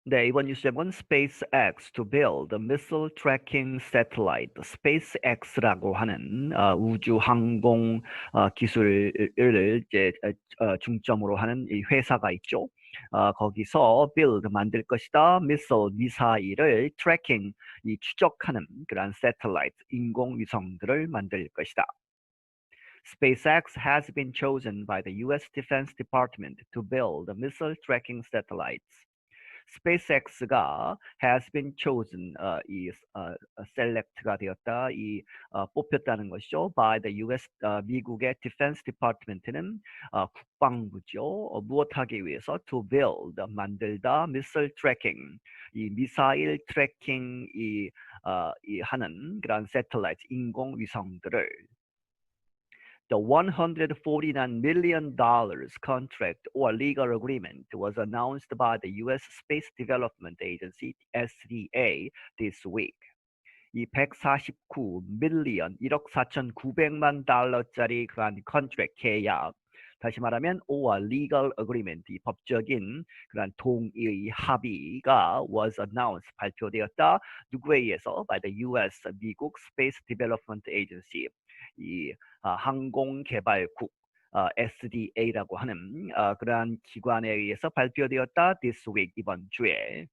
네, 이번 뉴스 제목은 SpaceX to build a missile tracking satellite. SpaceX라고 하는 우주 항공 기술을 이제 중점으로 하는 이 회사가 있죠. 거기서 build 만들 것이다. 미사일을 tracking 이 추적하는 그런 satellite 인공위성들을 만들 것이다. SpaceX has been chosen by the U.S. Defense Department to build missile tracking satellites. SpaceX가 has been chosen select가 되었다 뽑혔다는 것이죠. by the U.S. 미국의 Defense Department는 국방부죠. 무엇하기 위해서 to build 만들다 missile tracking 이 미사일 트래킹 하는 그런 satellite 인공위성들을 The $149 million contract or legal agreement was announced by the U.S. Space Development Agency, SDA, this week. 이 149 밀리언, 1억 4,900만 달러짜리 그런 contract 계약, 다시 말하면 or legal agreement, 이 법적인 그런 동의 합의가 was announced, 발표되었다. 누구에 의해서? by the U.S. 미국 Space Development Agency, 이 항공개발국 SDA라고 하는 그러한 기관에 의해서 발표되었다. This week, 이번 주에.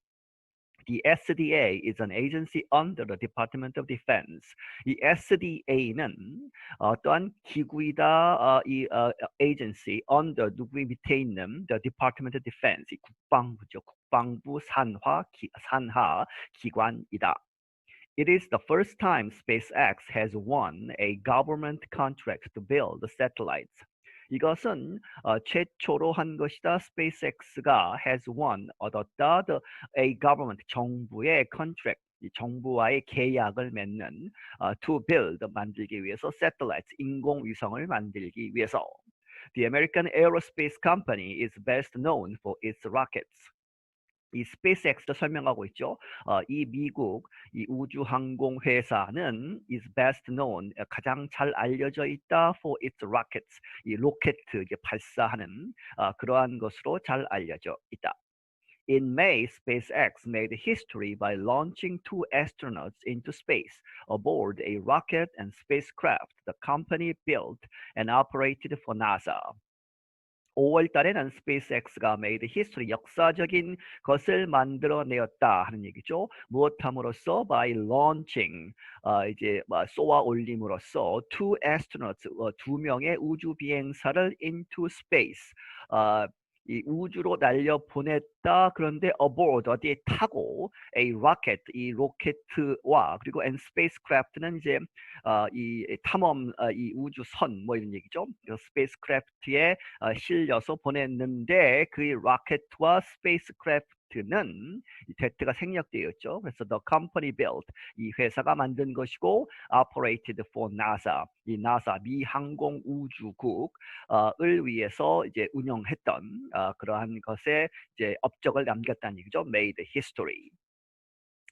The SDA is an agency under the Department of Defense. 이 SDA는 어떠한 기구이다. 이 agency under 누구의 밑에 있는 the Department of Defense, 이 국방부죠. 국방부 산하 기관이다. It is the first time SpaceX has won a government contract to build satellites. 이것은 최초로 한 것이다. SpaceX가 has won, 얻었다. a government, 정부의 contract, 정부와의 계약을 맺는 to build, 만들기 위해서 satellites, 인공위성을 만들기 위해서. The American Aerospace Company is best known for its rockets. 이 SpaceX도 설명하고 있죠. 이 미국 이 우주항공 회사는 is best known, 가장 잘 알려져 있다 for its rockets, 이 로켓 이제 발사하는 그러한 것으로 잘 알려져 있다. In May, SpaceX made history by launching 2 astronauts into space aboard a rocket and spacecraft the company built and operated for NASA. 5월 달에는 SpaceX가 made history, 역사적인 것을 만들어내었다 하는 얘기죠. 무엇함으로써? by launching, 이제 쏘아 올림으로써 2 astronauts, 2명의 우주 비행사를 into space, 이 우주로 날려 보냈다. 그런데 aboard, 어디에 타고 a rocket, 이 로켓과 그리고 and spacecraft는 이제 이 탐험, 이 우주선 뭐 이런 얘기죠. spacecraft에 실려서 보냈는데 그 로켓과 spacecraft는 Z가 생략되어 있죠. 그래서 the company built, 이 회사가 만든 것이고 operated for NASA, 이 NASA 미 항공 우주국을 위해서 이제 운영했던 그러한 것에 이제 업적을 남겼다는 얘기죠. made history.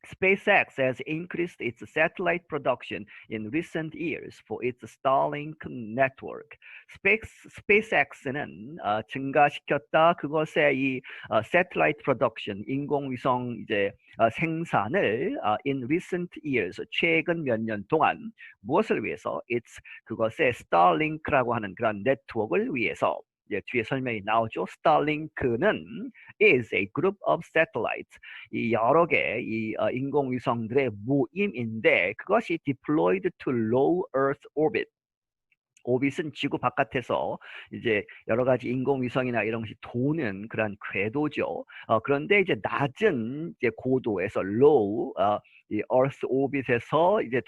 SpaceX has increased its satellite production in recent years for its Starlink network. SpaceX는 증가시켰다. 그것의 이 satellite production, 인공위성 이제 생산을 in recent years, 최근 몇 년 동안 무엇을 위해서? It's 그것의 Starlink라고 하는 그런 네트워크를 위해서. 뒤에 설명이 나오죠. Starlink는 is a group of satellites, 이 여러 개의 이 인공위성들의 모임인데 그것이 deployed to low Earth orbit. 오빗은 지구 바깥에서 이제 여러 가지 인공위성이나 이런 것이 도는 그런 궤도죠. 그런데 이제 낮은 이제 고도에서 low, 이 Earth orbit에서 이제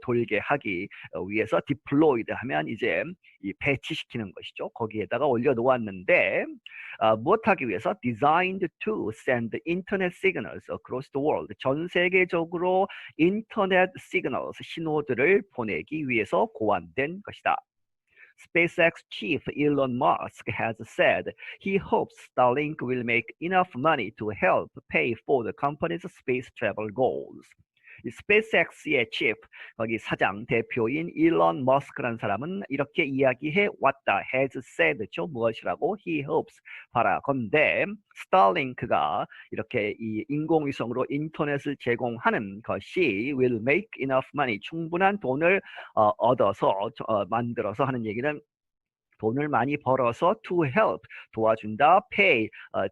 돌게 하기 위해서 deployed 하면 이제 이 배치시키는 것이죠. 거기에다가 올려놓았는데 무엇하기 위해서? designed to send internet signals across the world, 전 세계적으로 인터넷 signals, 신호들을 보내기 위해서 고안된 것이다. SpaceX chief Elon Musk has said he hopes Starlink will make enough money to help pay for the company's space travel goals. 이 스페이스X의 chief, 거기 사장, 대표인 일론 머스크라는 사람은 이렇게 이야기해 왔다. has said죠. 무엇이라고? He hopes, 바라건대 스타링크가 이렇게 이 인공위성으로 인터넷을 제공하는 것이 will make enough money, 충분한 돈을 얻어서 만들어서 하는 얘기는 돈을 많이 벌어서 to help, 도와준다, pay,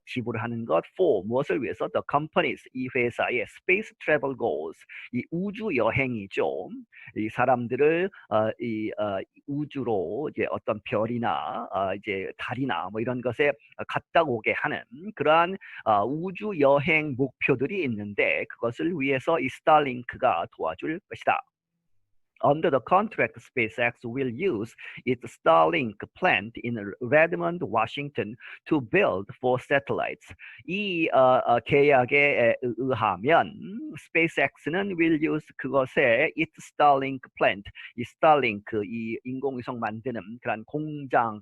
지불하는 것, for, 무엇을 위해서, the companies, 이 회사의 space travel goals, 이 우주 여행이죠. 이 사람들을 우주로 이제 어떤 별이나 이제 달이나 뭐 이런 것에 갔다 오게 하는 그러한 우주 여행 목표들이 있는데 그것을 위해서 이 스타링크가 도와줄 것이다. Under the contract, SpaceX will use its Starlink plant in Redmond, Washington to build 4 satellites. 이 계약에 의하면 SpaceX는 will use 그것에 its Starlink plant, 이 Starlink, 이 인공위성 만드는 그런 공장을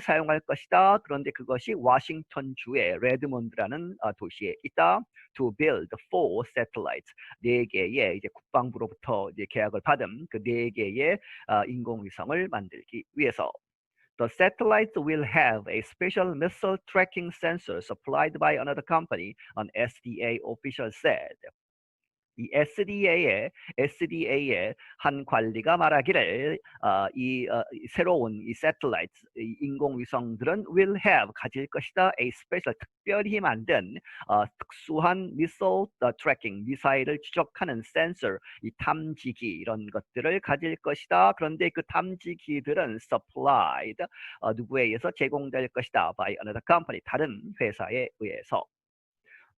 사용할 것이다. 그런데 그것이 워싱턴주의 레드몬드라는 도시에 있다. To build 4 satellites. 4개의 이제 국방부로부터 이제 계약을 받은 그 4개의 인공위성을 만들기 위해서. The satellites will have a special missile tracking sensor supplied by another company, an SDA official said. 이 SDA의 한 관리가 말하기를 새로운 이 satellite, 이 인공위성들은 will have, 가질 것이다, a special, 특별히 만든 특수한 missile tracking, 미사일을 추적하는 sensor, 이 탐지기 이런 것들을 가질 것이다. 그런데 그 탐지기들은 supplied, 누구에 의해서 제공될 것이다, by another company, 다른 회사에 의해서.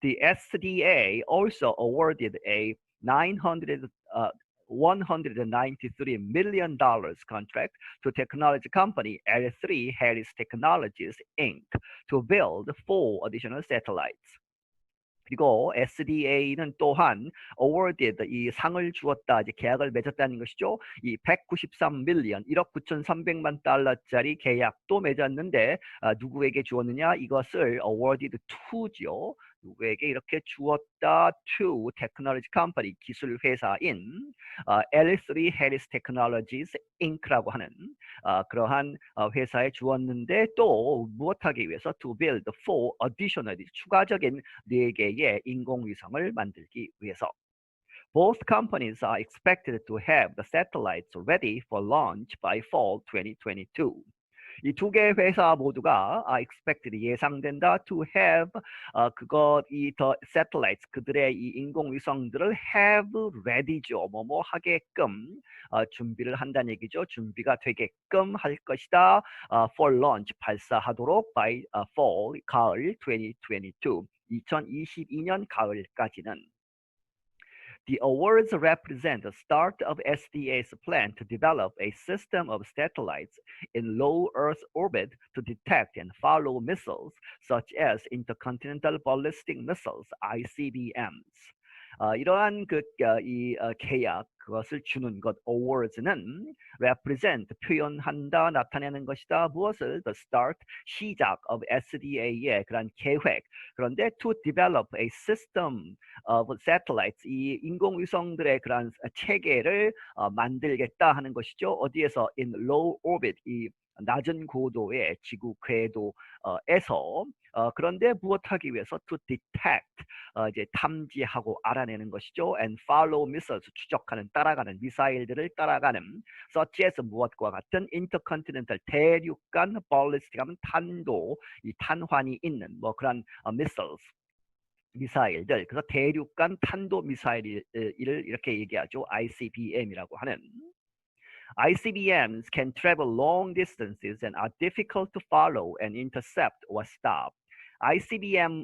The SDA also awarded a $193 million contract to technology company L3 Harris Technologies, Inc. to build 4 additional satellites. 그리고 SDA는 또한 awarded, 이 상을 주었다, 이제 계약을 맺었다는 것이죠. 이 193 밀리언, 1억 9,300만 달러짜리 계약도 맺었는데 누구에게 주었느냐? 이것을 awarded to죠. 누구에게 이렇게 주었다? to technology company, 기술 회사인 L3 Harris Technologies Inc.라고 하는 그러한 회사에 주었는데 또 무엇하기 위해서? To build 4 additional, 추가적인 4개의 인공위성을 만들기 위해서. Both companies are expected to have the satellites ready for launch by fall 2022. 이 2개 회사 모두가 expected, 예상된다, to have, the satellites, 그들의 이 인공위성들을 have ready죠. 뭐뭐 하게끔 준비를 한다는 얘기죠. 준비가 되게끔 할 것이다. For launch, 발사하도록 by fall, 가을 2022, 2022년 가을까지는. The awards represent the start of SDA's plan to develop a system of satellites in low Earth orbit to detect and follow missiles such as intercontinental ballistic missiles, ICBMs. 이러한 계약, 그것을 주는 것, awards는 represent, 표현한다, 나타내는 것이다. 무엇을? The start, 시작 of SDA의 그런 계획. 그런데 to develop a system of satellites, 이 인공위성들의 그런 체계를 만들겠다 하는 것이죠. 어디에서? In low orbit, 이 낮은 고도의 지구 궤도에서. 그런데 무엇하기 위해서? To detect, 이제 탐지하고 알아내는 것이죠. And follow missiles, 추적하는, 따라가는, 미사일들을 따라가는, such as, 무엇과 같은, intercontinental, 대륙간, ballistic 하면 탄도, 이 탄환이 있는 뭐 그런 missiles, 미사일들. 그래서 대륙간 탄도 미사일을 이렇게 얘기하죠. ICBM이라고 하는. ICBMs can travel long distances and are difficult to follow and intercept or stop. ICBM은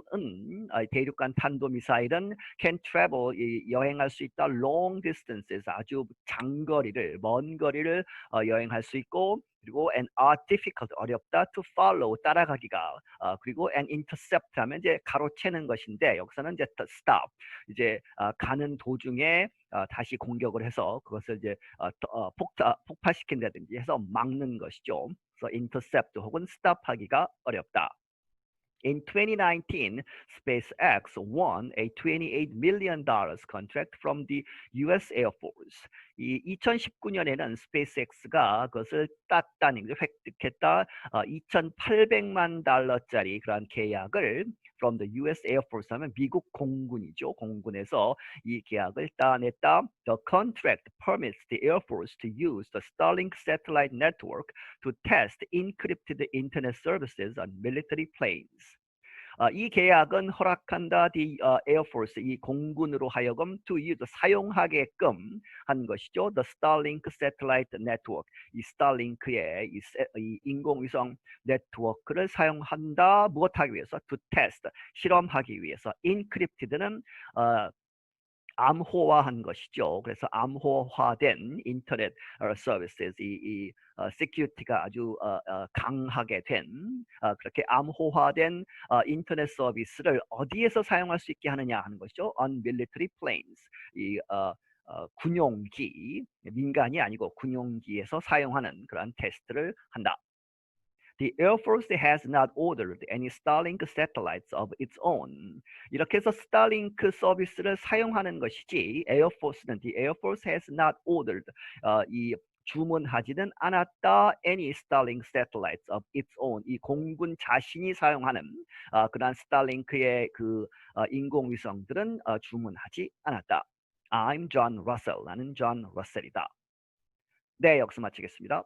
대륙간 탄도미사일은 can travel, 여행할 수 있다. long distances, 아주 장거리를, 먼 거리를 여행할 수 있고, 그리고 and are difficult, 어렵다. to follow, 따라가기가. 그리고 and intercept 하면 이제 가로채는 것인데 여기서는 이제 stop, 이제 가는 도중에 다시 공격을 해서 그것을 이제 폭파시킨다든지 해서 막는 것이죠. 그래서 intercept 혹은 stop하기가 어렵다. In 2019, SpaceX won a $28 million contract from the US Air Force. 이 2019년에는 스페이스X가 그것을 땄다는 것을 획득했다. 2,800만 달러짜리 그러한 계약을 from the US Air Force 하면 미국 공군이죠. 공군에서 이 계약을 따냈다. The contract permits the Air Force to use the Starlink satellite network to test encrypted internet services on military planes. 이 계약은 허락한다 the Air Force 이 공군으로 하여금 to use 사용하게끔 한 것이죠. The Starlink satellite network 이 스타링크의 이 인공위성 네트워크를 사용한다 무엇하기 위해서 to test 실험하기 위해서 encrypted는 암호화한 것이죠. 그래서 암호화된 인터넷 서비스, 이 시큐리티가 아주 강하게 된 그렇게 암호화된 인터넷 서비스를 어디에서 사용할 수 있게 하느냐 하는 것이죠. On military planes, 이 군용기, 민간이 아니고 군용기에서 사용하는 그런 테스트를 한다. The Air Force has not ordered any Starlink satellites of its own. 이렇게 해서 스타링크 서비스를 사용하는 것이지 The Air Force has not ordered 이 주문하지는 않았다 any Starlink satellites of its own 이 공군 자신이 사용하는 그러한 스타링크의 그 인공위성들은 주문하지 않았다. I'm John Russell. 나는 존 러셀이다. 네, 여기서 마치겠습니다.